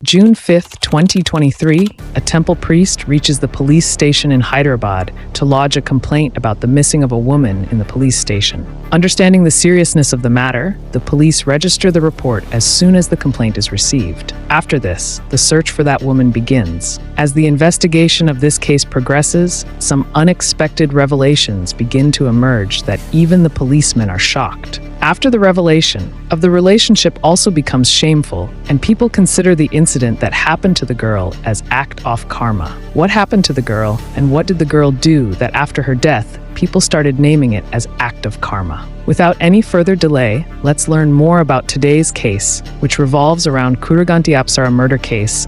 June 5th, 2023, a temple priest reaches the police station in Hyderabad to lodge a complaint about the missing of a woman in the police station. Understanding the seriousness of the matter, the police register the report as soon as the complaint is received. After this, the search for that woman begins. As the investigation of this case progresses, some unexpected revelations begin to emerge that even the policemen are shocked. After the revelation of the relationship also becomes shameful, and people consider the incident that happened to the girl as act of karma. What happened to the girl, and what did the girl do that after her death, people started naming it as act of karma? Without any further delay, let's learn more about today's case, which revolves around Kuruganti Apsara murder case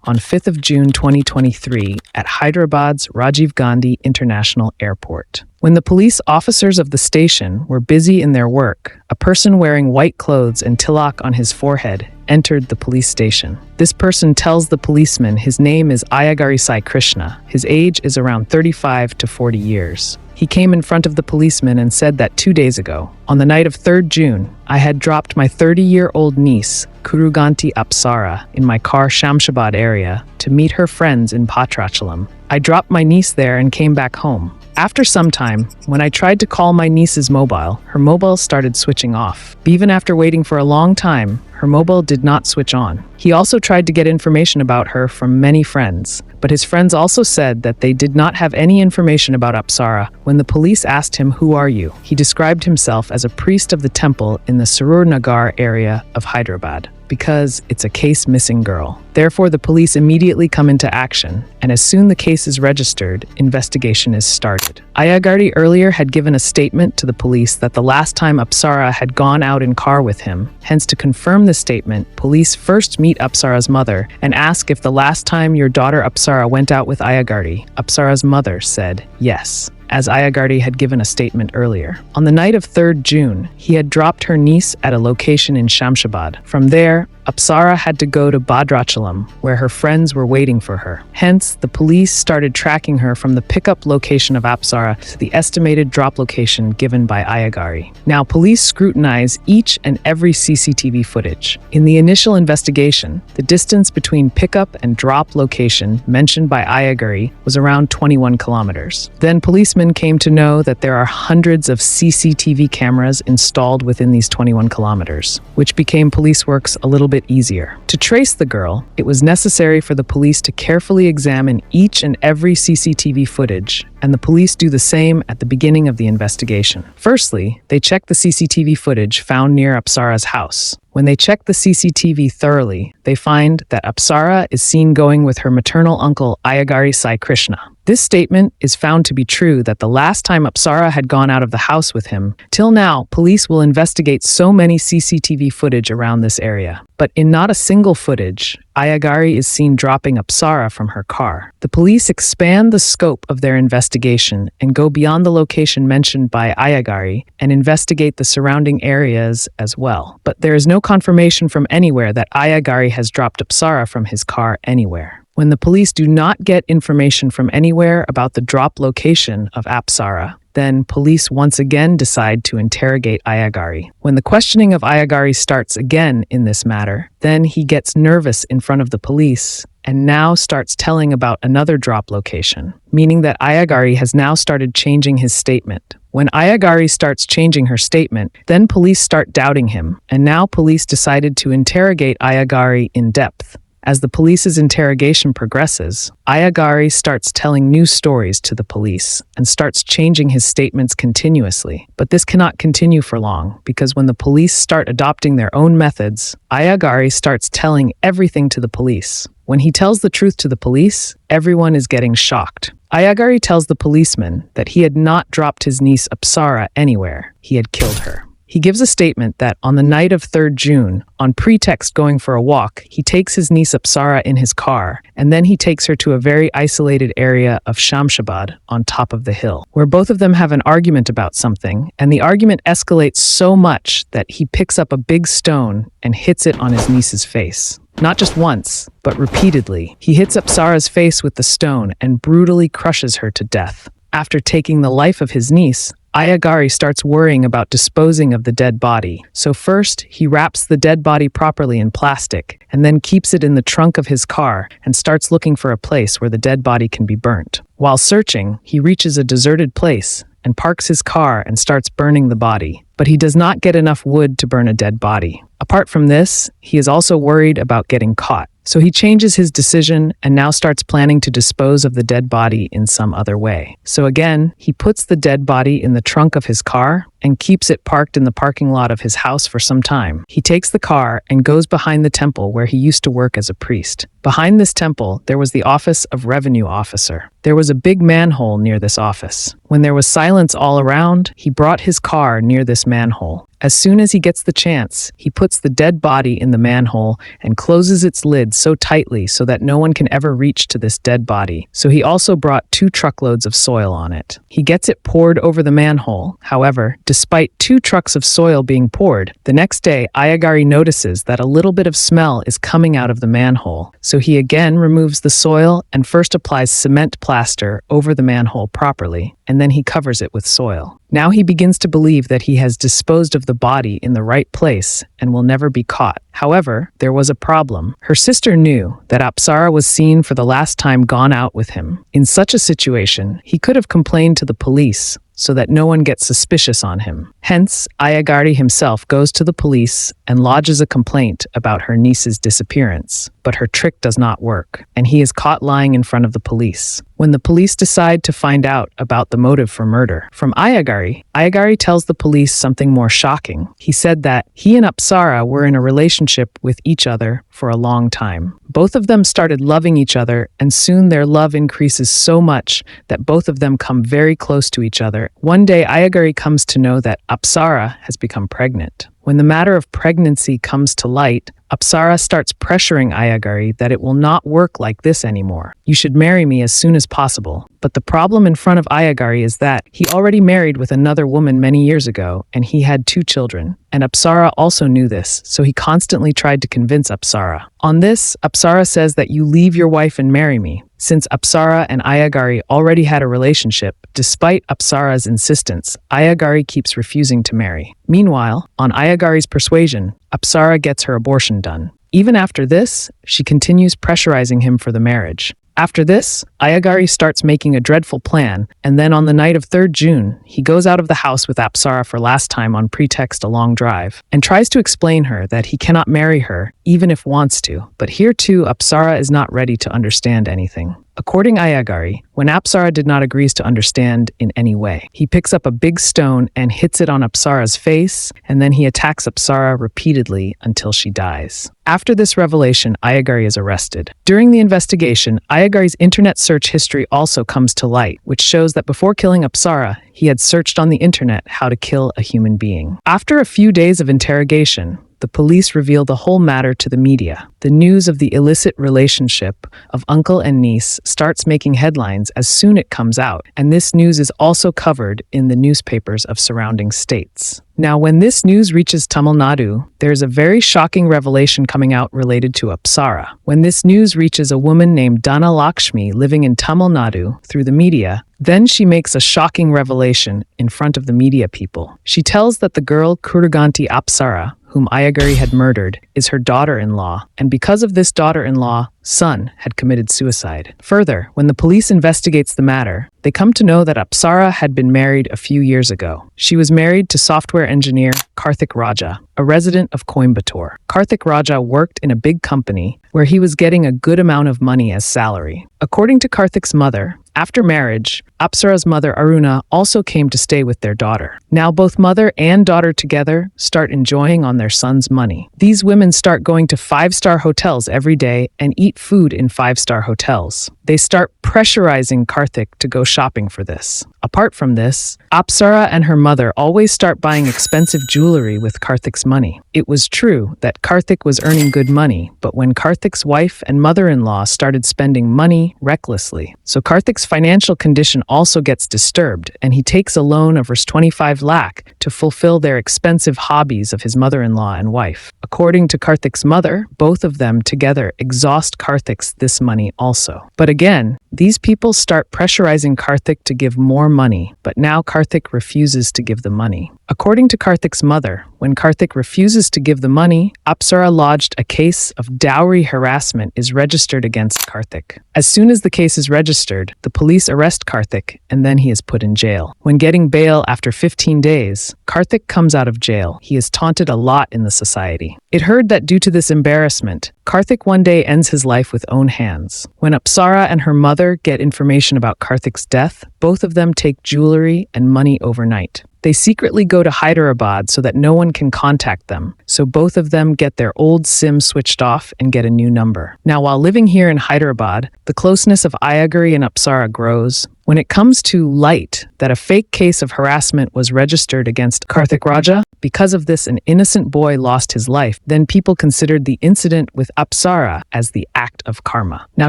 on 5th of June 2023 at Hyderabad's Rajiv Gandhi International Airport. When the police officers of the station were busy in their work, a person wearing white clothes and tilak on his forehead entered the police station. This person tells the policeman his name is Ayagari Sai Krishna. His age is around 35 to 40 years. He came in front of the policeman and said that 2 days ago, on the night of 3rd June, I had dropped my 30-year-old niece, Kuruganti Apsara, in my car Shamshabad area to meet her friends in Patrachalam. I dropped my niece there and came back home. After some time, when I tried to call my niece's mobile, her mobile started switching off. Even after waiting for a long time, her mobile did not switch on. He also tried to get information about her from many friends, but his friends also said that they did not have any information about Apsara. When the police asked him, "Who are you?" he described himself as a priest of the temple in the Sarur Nagar area of Hyderabad, because it's a case missing girl. Therefore, the police immediately come into action, and as soon the case is registered, investigation is started. Ayagari earlier had given a statement to the police that the last time Apsara had gone out in car with him. Hence, to confirm the statement, police first meet Apsara's mother and ask if the last time your daughter Apsara went out with Ayagari. Apsara's mother said yes, as Ayagari had given a statement earlier. On the night of 3rd June, he had dropped her niece at a location in Shamshabad. From there, Apsara had to go to Bhadrachalam, where her friends were waiting for her. Hence, the police started tracking her from the pickup location of Apsara to the estimated drop location given by Ayagari. Now, police scrutinize each and every CCTV footage. In the initial investigation, the distance between pickup and drop location mentioned by Ayagari was around 21 kilometers. Then policemen came to know that there are hundreds of CCTV cameras installed within these 21 kilometers, which became police works a little bit easier. To trace the girl, it was necessary for the police to carefully examine each and every CCTV footage, and the police do the same at the beginning of the investigation. Firstly, they check the CCTV footage found near Apsara's house. When they check the CCTV thoroughly, they find that Apsara is seen going with her maternal uncle Ayagari Sai Krishna. This statement is found to be true that the last time Apsara had gone out of the house with him. Till now, police will investigate so many CCTV footage around this area. But in not a single footage, Ayagari is seen dropping Apsara from her car. The police expand the scope of their investigation and go beyond the location mentioned by Ayagari and investigate the surrounding areas as well. But there is no confirmation from anywhere that Ayagari has dropped Apsara from his car anywhere. When the police do not get information from anywhere about the drop location of Apsara, then police once again decide to interrogate Ayagari. When the questioning of Ayagari starts again in this matter, then he gets nervous in front of the police and now starts telling about another drop location, meaning that Ayagari has now started changing his statement. When Ayagari starts changing her statement, then police start doubting him, and now police decided to interrogate Ayagari in depth. As the police's interrogation progresses, Ayagari starts telling new stories to the police and starts changing his statements continuously. But this cannot continue for long, because when the police start adopting their own methods, Ayagari starts telling everything to the police. When he tells the truth to the police, everyone is getting shocked. Ayagari tells the policeman that he had not dropped his niece Apsara anywhere, he had killed her. He gives a statement that on the night of 3rd June, on pretext going for a walk, he takes his niece Apsara in his car, and then he takes her to a very isolated area of Shamshabad on top of the hill, where both of them have an argument about something, and the argument escalates so much that he picks up a big stone and hits it on his niece's face. Not just once, but repeatedly. He hits Apsara's face with the stone and brutally crushes her to death. After taking the life of his niece, Ayagari starts worrying about disposing of the dead body. So first, he wraps the dead body properly in plastic and then keeps it in the trunk of his car and starts looking for a place where the dead body can be burnt. While searching, he reaches a deserted place and parks his car and starts burning the body. But he does not get enough wood to burn a dead body. Apart from this, he is also worried about getting caught. So he changes his decision and now starts planning to dispose of the dead body in some other way. So again, he puts the dead body in the trunk of his car and keeps it parked in the parking lot of his house for some time. He takes the car and goes behind the temple where he used to work as a priest. Behind this temple, there was the office of revenue officer. There was a big manhole near this office. When there was silence all around, he brought his car near this manhole. As soon as he gets the chance, he puts the dead body in the manhole and closes its lid so tightly so that no one can ever reach to this dead body. So he also brought 2 truckloads of soil on it. He gets it poured over the manhole. However, despite 2 trucks of soil being poured, the next day Ayagari notices that a little bit of smell is coming out of the manhole. So he again removes the soil and first applies cement plaster over the manhole properly, and then he covers it with soil. Now he begins to believe that he has disposed of the body in the right place and will never be caught. However, there was a problem. Her sister knew that Apsara was seen for the last time gone out with him. In such a situation, he could have complained to the police so that no one gets suspicious on him. Hence, Ayagari himself goes to the police and lodges a complaint about her niece's disappearance. But her trick does not work, and he is caught lying in front of the police. When the police decide to find out about the motive for murder from Ayagari, Ayagari tells the police something more shocking. He said that he and Apsara were in a relationship with each other for a long time. Both of them started loving each other, and soon their love increases so much that both of them come very close to each other. One day, Ayagari comes to know that Apsara has become pregnant. When the matter of pregnancy comes to light, Apsara starts pressuring Ayagari that it will not work like this anymore. You should marry me as soon as possible. But the problem in front of Ayagari is that he already married with another woman many years ago, and he had 2 children. And Apsara also knew this, so he constantly tried to convince Apsara. On this, Apsara says that you leave your wife and marry me. Since Apsara and Ayagari already had a relationship, despite Apsara's insistence, Ayagari keeps refusing to marry. Meanwhile, on Ayagari's persuasion, Apsara gets her abortion done. Even after this, she continues pressurizing him for the marriage. After this, Ayagari starts making a dreadful plan, and then on the night of 3rd June, he goes out of the house with Apsara for last time on pretext a long drive, and tries to explain her that he cannot marry her, even if wants to. But here too, Apsara is not ready to understand anything. According Ayagari, when Apsara did not agree to understand in any way, he picks up a big stone and hits it on Apsara's face, and then he attacks Apsara repeatedly until she dies. After this revelation, Ayagari is arrested. During the investigation, Ayagari's internet search history also comes to light, which shows that before killing Apsara, he had searched on the internet how to kill a human being. After a few days of interrogation, the police reveal the whole matter to the media. The news of the illicit relationship of uncle and niece starts making headlines as soon it comes out, and this news is also covered in the newspapers of surrounding states. Now, when this news reaches Tamil Nadu, there's a very shocking revelation coming out related to Apsara. When this news reaches a woman named Dana Lakshmi living in Tamil Nadu through the media, then she makes a shocking revelation in front of the media people. She tells that the girl Kuruganti Apsara, whom Ayagari had murdered, is her daughter-in-law, and because of this daughter-in-law, son had committed suicide. Further, when the police investigates the matter, they come to know that Apsara had been married a few years ago. She was married to software engineer Karthik Raja, a resident of Coimbatore. Karthik Raja worked in a big company where he was getting a good amount of money as salary. According to Karthik's mother, after marriage, Apsara's mother Aruna also came to stay with their daughter. Now both mother and daughter together start enjoying on their son's money. These women start going to 5-star hotels every day and eat food in 5-star hotels. They start pressurizing Karthik to go shopping for this. Apart from this, Apsara and her mother always start buying expensive jewelry with Karthik's money. It was true that Karthik was earning good money, but when Karthik's wife and mother-in-law started spending money recklessly, so Karthik's financial condition also gets disturbed, and he takes a loan of Rs 25 lakh to fulfill their expensive hobbies of his mother-in-law and wife. According to Karthik's mother, both of them together exhaust Karthik's this money also. But Again, these people start pressurizing Karthik to give more money, but now Karthik refuses to give the money. According to Karthik's mother, when Karthik refuses to give the money, Apsara lodged a case of dowry harassment is registered against Karthik. As soon as the case is registered, the police arrest Karthik and then he is put in jail. When getting bail after 15 days, Karthik comes out of jail. He is taunted a lot in the society. It heard that due to this embarrassment, Karthik one day ends his life with own hands. When Apsara and her mother get information about Karthik's death, both of them take jewelry and money overnight. They secretly go to Hyderabad so that no one can contact them, so both of them get their old SIM switched off and get a new number. Now, while living here in Hyderabad, the closeness of Ayagari and Apsara grows. When it comes to light that a fake case of harassment was registered against Karthik Raja, because of this an innocent boy lost his life, then people considered the incident with Apsara as the act of karma. Now,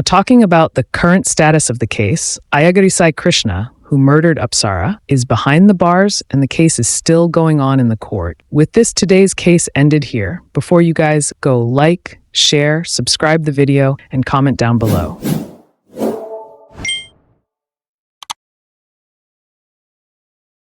talking about the current status of the case, Ayagari Sai Krishna, who murdered Apsara, is behind the bars and the case is still going on in the court. With this, today's case ended here. Before you guys go, like, share, subscribe the video, and comment down below.